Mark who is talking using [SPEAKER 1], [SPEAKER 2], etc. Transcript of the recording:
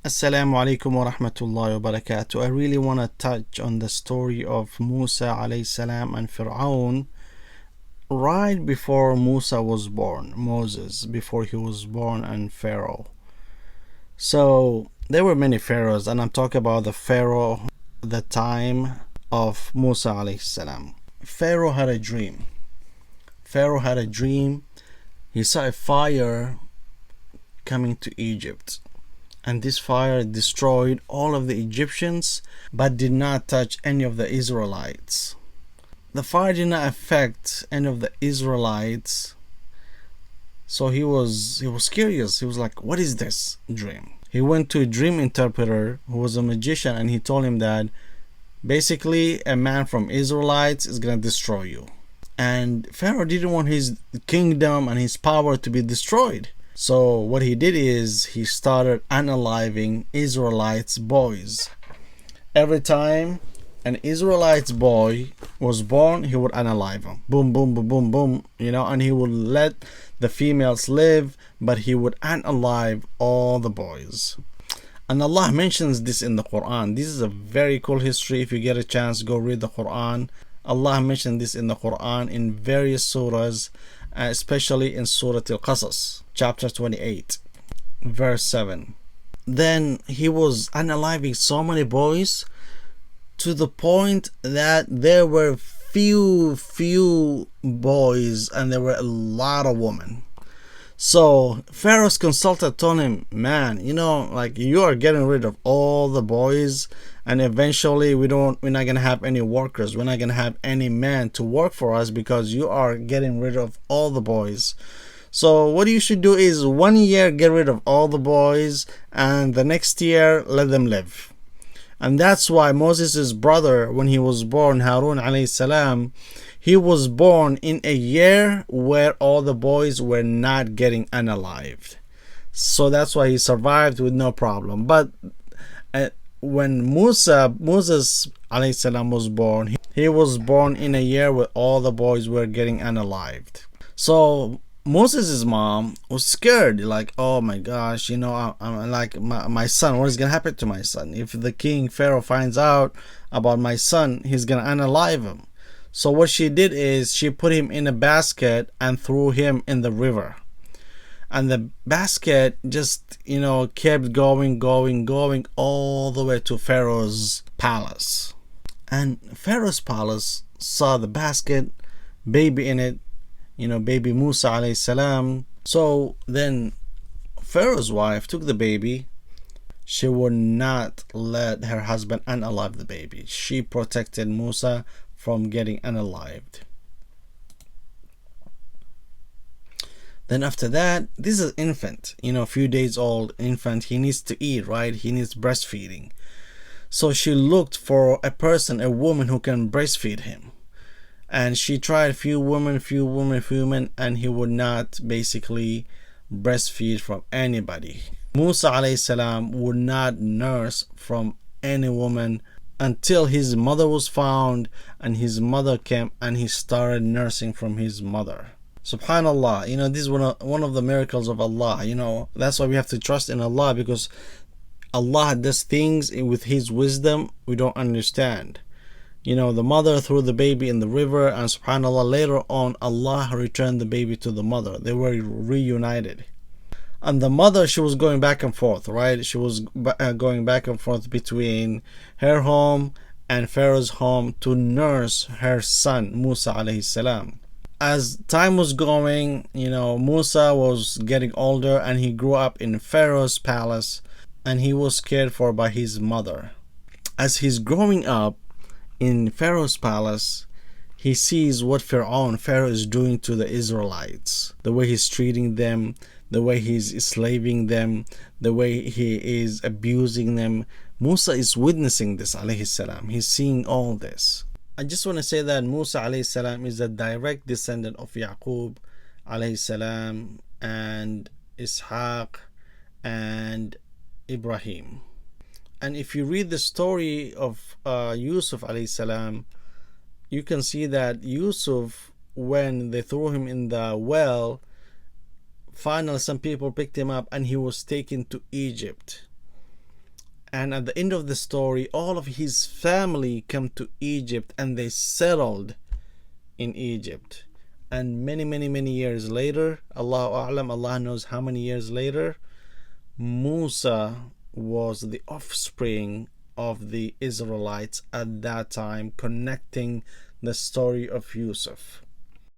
[SPEAKER 1] Assalamu alaikum wa rahmatullahi wa barakatuh. I really want to touch on the story of Musa alayhi salam and Pharoh right before Musa was born, Moses, before he was born, and Pharaoh. So there were many pharaohs, and I'm talking about the Pharaoh, the time of Musa alayhi salam. Pharaoh had a dream. He saw a fire coming to Egypt. And this fire destroyed all of the Egyptians, but did not touch any of the Israelites. The fire did not affect any of the Israelites. So he was curious. He was like, what is this dream? He went to a dream interpreter who was a magician, and he told him that basically a man from Israelites is going to destroy you. And Pharaoh didn't want his kingdom and his power to be destroyed. So what he did is he started unaliving Israelites' boys. Every time an Israelite's boy was born, he would unalive him. Boom, boom, boom, boom, boom. And he would let the females live, but he would unalive all the boys. And Allah mentions this in the Quran. This is a very cool history. If you get a chance, go read the Quran. Allah mentioned this in the Quran in various surahs, especially in Surah Al-Qasas, chapter 28, verse 7. Then he was unaliving so many boys to the point that there were few boys and there were a lot of women. So Pharaoh's consultant told him, man, you are getting rid of all the boys, and eventually we're not gonna have any workers. We're not gonna have any men to work for us because you are getting rid of all the boys. So what you should do is 1 year get rid of all the boys, and the next year let them live. And that's why Moses' brother, when he was born, Harun alayhi salam, he was born in a year where all the boys were not getting unalived. So that's why he survived with no problem. But when Moses alayhi salam was born, he was born in a year where all the boys were getting unalived. So Moses' mom was scared, like, oh my gosh, I'm like, my son, what is gonna happen to my son? If the king Pharaoh finds out about my son, he's gonna unalive him. So what she did is she put him in a basket and threw him in the river. And the basket just, kept going all the way to Pharaoh's palace. And Pharaoh's palace saw the basket, baby in it, baby Musa alayhi salam. So then Pharaoh's wife took the baby. She would not let her husband unalive the baby. She protected Musa from getting unalived. Then after that, this is an infant, a few days old infant. He needs to eat, right? He needs breastfeeding. So she looked for a woman who can breastfeed him. And she tried few women, and he would not basically breastfeed from anybody. Musa alayhi salam would not nurse from any woman until his mother was found, and his mother came and he started nursing from his mother. Subhanallah, this is one of the miracles of Allah. That's why we have to trust in Allah, because Allah does things with his wisdom we don't understand. The mother threw the baby in the river, and subhanallah, later on Allah returned the baby to the mother. They were reunited. And the mother, she was going back and forth, right? She was going back and forth between her home and Pharaoh's home to nurse her son, Musa alayhi salam. As time was going, Musa was getting older, and he grew up in Pharaoh's palace, and he was cared for by his mother. As he's growing up in Pharaoh's palace, he sees what Pharaoh is doing to the Israelites, the way he's treating them, the way he's enslaving them, the way he is abusing them. Musa is witnessing this alayhi salam. He's seeing all this. I just want to say that Musa alayhi salam is a direct descendant of Yaqub alayhi salam and Ishaq and Ibrahim. And if you read the story of Yusuf alayhi salam, you can see that Yusuf, when they threw him in the well, finally some people picked him up and he was taken to Egypt. And at the end of the story, all of his family come to Egypt and they settled in Egypt. And many years later, Allahu A'lam, Allah knows how many years later, Musa was the offspring of the Israelites at that time, connecting the story of Yusuf.